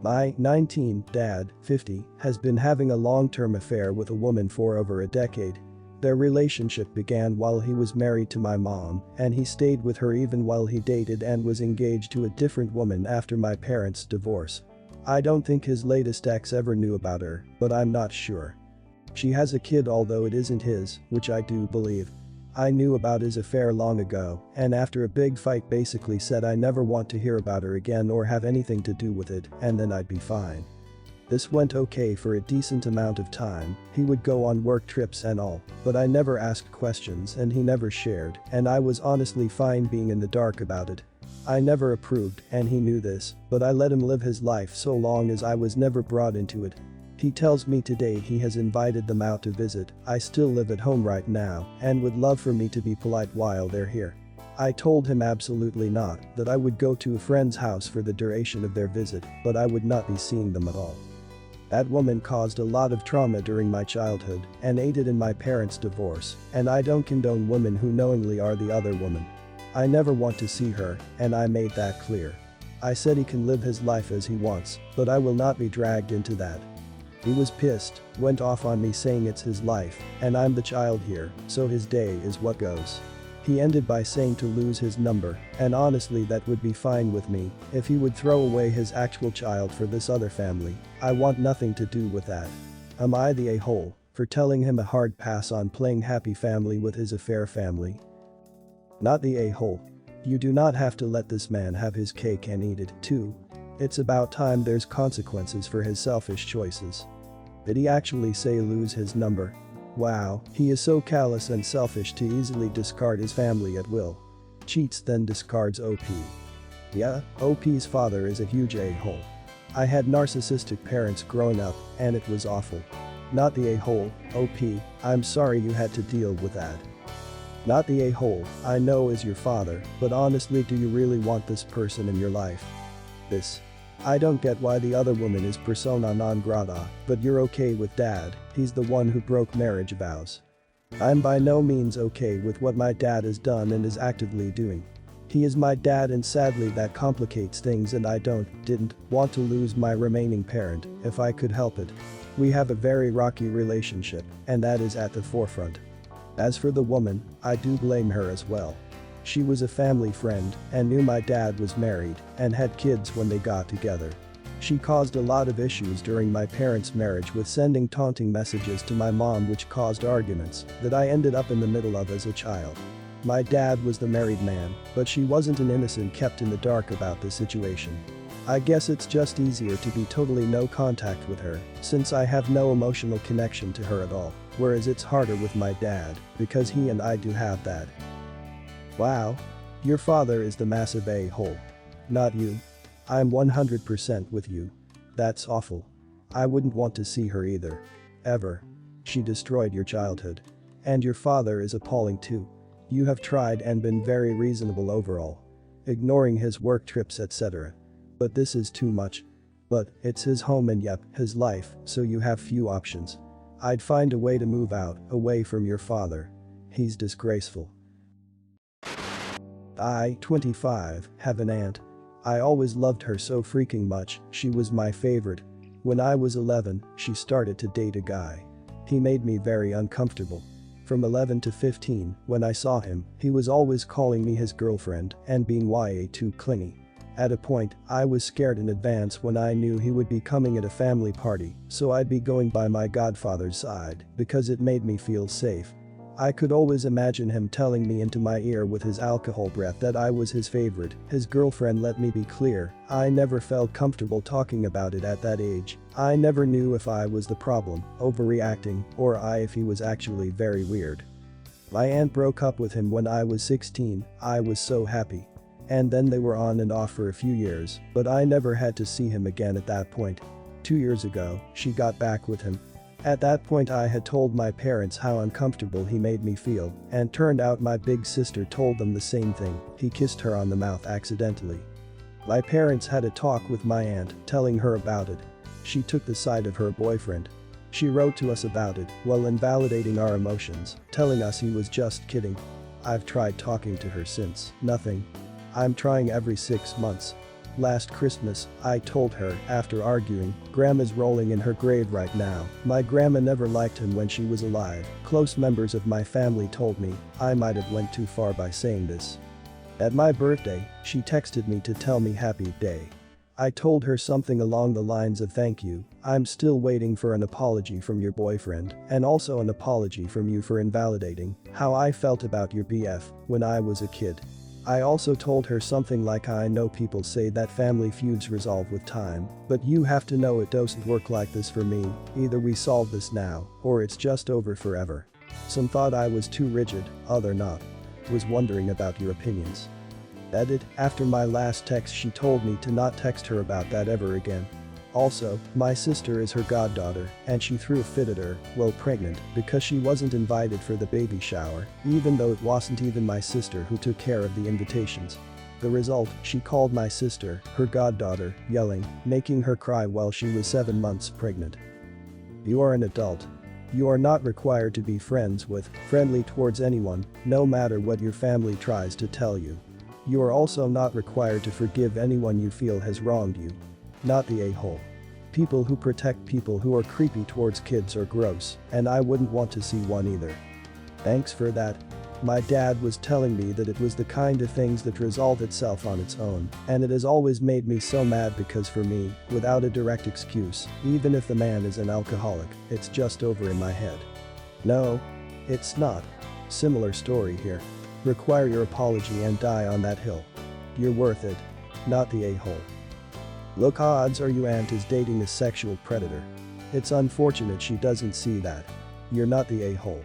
My 19 dad, 50, has been having a long-term affair with a woman for over a decade. Their relationship began while he was married to my mom, and he stayed with her even while he dated and was engaged to a different woman after my parents' divorce. I don't think his latest ex ever knew about her, but I'm not sure. She has a kid although it isn't his, which I do believe. I knew about his affair long ago, and after a big fight basically said I never want to hear about her again or have anything to do with it, and then I'd be fine. This went okay for a decent amount of time, he would go on work trips and all, but I never asked questions and he never shared, and I was honestly fine being in the dark about it. I never approved, and he knew this, but I let him live his life so long as I was never brought into it. He tells me today he has invited them out to visit. I still live at home right now and would love for me to be polite while they're here. I told him absolutely not, that I would go to a friend's house for the duration of their visit, but I would not be seeing them at all. That woman caused a lot of trauma during my childhood and aided in my parents' divorce, and I don't condone women who knowingly are the other woman. I never want to see her, and I made that clear. I said he can live his life as he wants, but I will not be dragged into that. He was pissed, went off on me saying it's his life, and I'm the child here, so his day is what goes. He ended by saying to lose his number, and honestly that would be fine with me, if he would throw away his actual child for this other family. I want nothing to do with that. Am I the a-hole for telling him a hard pass on playing happy family with his affair family? Not the a-hole. You do not have to let this man have his cake and eat it, too. It's about time there's consequences for his selfish choices. Did he actually say lose his number? Wow, he is so callous and selfish to easily discard his family at will. Cheats then discards OP. Yeah, OP's father is a huge a-hole. I had narcissistic parents growing up, and it was awful. Not the a-hole, OP, I'm sorry you had to deal with that. Not the a-hole, I know is your father, but honestly do you really want this person in your life? I don't get why the other woman is persona non grata, but you're okay with dad, he's the one who broke marriage vows. I'm by no means okay with what my dad has done and is actively doing. He is my dad and sadly that complicates things and I didn't want to lose my remaining parent if I could help it. We have a very rocky relationship, and that is at the forefront. As for the woman, I do blame her as well. She was a family friend and knew my dad was married and had kids when they got together. She caused a lot of issues during my parents' marriage with sending taunting messages to my mom which caused arguments that I ended up in the middle of as a child. My dad was the married man, but she wasn't an innocent kept in the dark about the situation. I guess it's just easier to be totally no contact with her since I have no emotional connection to her at all, whereas it's harder with my dad because he and I do have that. Wow. Your father is the massive a-hole. Not you. I'm 100% with you. That's awful. I wouldn't want to see her either. Ever. She destroyed your childhood. And your father is appalling too. You have tried and been very reasonable overall. Ignoring his work trips etc. But this is too much. But it's his home and yep, his life, so you have few options. I'd find a way to move out, away from your father. He's disgraceful. I, 25, have an aunt. I always loved her so freaking much, she was my favorite. When I was 11, she started to date a guy. He made me very uncomfortable. From 11 to 15, when I saw him, he was always calling me his girlfriend and being way too clingy. At a point, I was scared in advance when I knew he would be coming at a family party, so I'd be going by my godfather's side because it made me feel safe. I could always imagine him telling me into my ear with his alcohol breath that I was his favorite, his girlfriend. Let me be clear, I never felt comfortable talking about it at that age. I never knew if I was the problem, overreacting, or if he was actually very weird. My aunt broke up with him when I was 16, I was so happy. And then they were on and off for a few years, but I never had to see him again at that point. 2 years ago, she got back with him. At that point I had told my parents how uncomfortable he made me feel, and turned out my big sister told them the same thing, he kissed her on the mouth accidentally. My parents had a talk with my aunt, telling her about it. She took the side of her boyfriend. She wrote to us about it, while invalidating our emotions, telling us he was just kidding. I've tried talking to her since, nothing. I'm trying every 6 months. Last Christmas, I told her, after arguing, Grandma's rolling in her grave right now. My grandma never liked him when she was alive. Close members of my family told me I might have went too far by saying this. At my birthday, she texted me to tell me happy day. I told her something along the lines of thank you, I'm still waiting for an apology from your boyfriend, and also an apology from you for invalidating how I felt about your BF when I was a kid. I also told her something like I know people say that family feuds resolve with time, but you have to know it doesn't work like this for me, either we solve this now, or it's just over forever. Some thought I was too rigid, other not. Was wondering about your opinions. Edit, after my last text she told me to not text her about that ever again. Also, my sister is her goddaughter, and she threw a fit at her, while pregnant, because she wasn't invited for the baby shower, even though it wasn't even my sister who took care of the invitations. The result, she called my sister, her goddaughter, yelling, making her cry while she was 7 months pregnant. You are an adult. You are not required to be friendly towards anyone, no matter what your family tries to tell you. You are also not required to forgive anyone you feel has wronged you. Not the a-hole. People who protect people who are creepy towards kids are gross, and I wouldn't want to see one either. Thanks for that. My dad was telling me that it was the kind of things that resolve itself on its own, and it has always made me so mad because for me, without a direct excuse, even if the man is an alcoholic, it's just over in my head. No. It's not. Similar story here. Require your apology and die on that hill. You're worth it. Not the a-hole. Look, odds are your aunt is dating a sexual predator. It's unfortunate she doesn't see that. You're not the a-hole.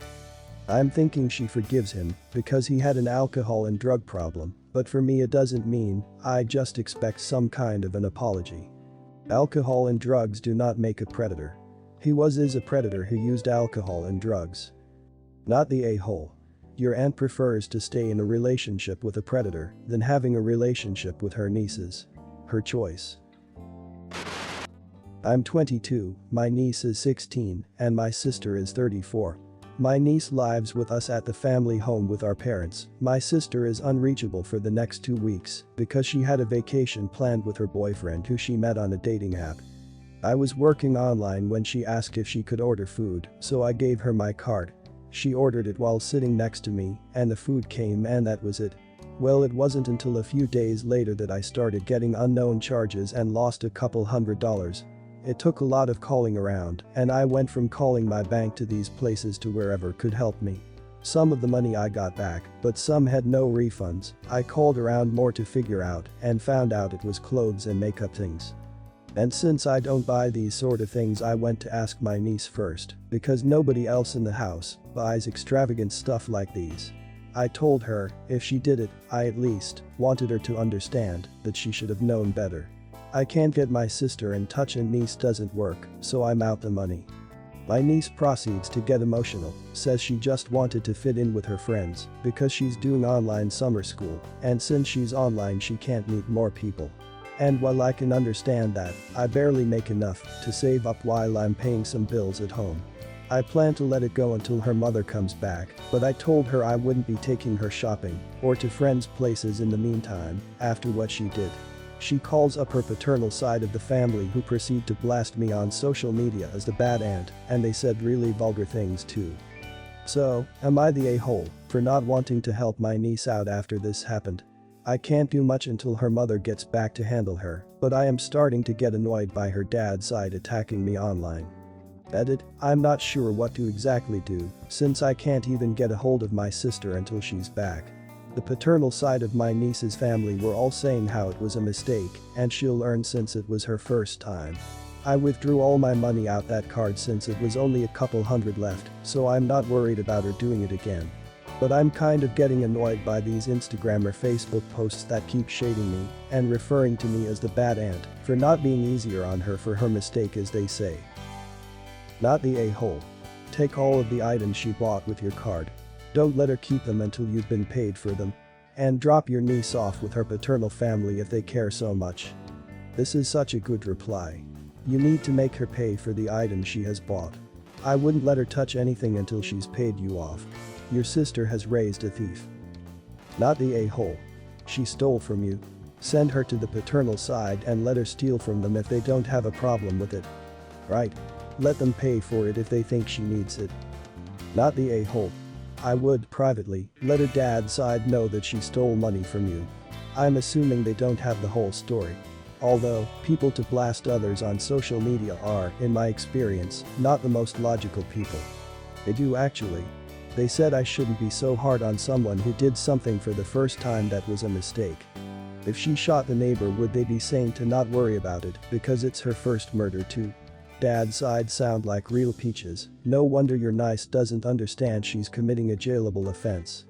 I'm thinking she forgives him because he had an alcohol and drug problem, but for me it doesn't mean I just expect some kind of an apology. Alcohol and drugs do not make a predator. He is a predator who used alcohol and drugs. Not the a-hole. Your aunt prefers to stay in a relationship with a predator than having a relationship with her nieces. Her choice. I'm 22, my niece is 16, and my sister is 34. My niece lives with us at the family home with our parents. My sister is unreachable for the next 2 weeks because she had a vacation planned with her boyfriend who she met on a dating app. I was working online when she asked if she could order food, so I gave her my card. She ordered it while sitting next to me, and the food came and that was it. Well, it wasn't until a few days later that I started getting unknown charges and lost a couple $100. It took a lot of calling around, and I went from calling my bank to these places to wherever could help me. Some of the money I got back, but some had no refunds. I called around more to figure out and found out it was clothes and makeup things. And since I don't buy these sort of things, I went to ask my niece first, because nobody else in the house buys extravagant stuff like these. I told her, if she did it, I at least wanted her to understand that she should have known better. I can't get my sister in touch and niece doesn't work, so I'm out the money. My niece proceeds to get emotional, says she just wanted to fit in with her friends because she's doing online summer school, and since she's online she can't meet more people. And while I can understand that, I barely make enough to save up while I'm paying some bills at home. I plan to let it go until her mother comes back, but I told her I wouldn't be taking her shopping or to friends' places in the meantime after what she did. She calls up her paternal side of the family who proceed to blast me on social media as the bad aunt, and they said really vulgar things too. So, am I the a-hole for not wanting to help my niece out after this happened? I can't do much until her mother gets back to handle her, but I am starting to get annoyed by her dad's side attacking me online. Edit, I'm not sure what to exactly do, since I can't even get a hold of my sister until she's back. The paternal side of my niece's family were all saying how it was a mistake and she'll learn since it was her first time. I withdrew all my money out that card since it was only a couple hundred left, so I'm not worried about her doing it again. But I'm kind of getting annoyed by these Instagram or Facebook posts that keep shading me and referring to me as the bad aunt for not being easier on her for her mistake, as they say. Not the a-hole. Take all of the items she bought with your card. Don't let her keep them until you've been paid for them. And drop your niece off with her paternal family if they care so much. This is such a good reply. You need to make her pay for the items she has bought. I wouldn't let her touch anything until she's paid you off. Your sister has raised a thief. Not the a-hole. She stole from you. Send her to the paternal side and let her steal from them if they don't have a problem with it. Right? Let them pay for it if they think she needs it. Not the a-hole. I would, privately, let her dad's side know that she stole money from you. I'm assuming they don't have the whole story. Although, people to blast others on social media are, in my experience, not the most logical people. They do actually. They said I shouldn't be so hard on someone who did something for the first time that was a mistake. If she shot the neighbor, would they be sane to not worry about it because it's her first murder too? Dad's side sound like real peaches. No wonder your niece doesn't understand she's committing a jailable offense.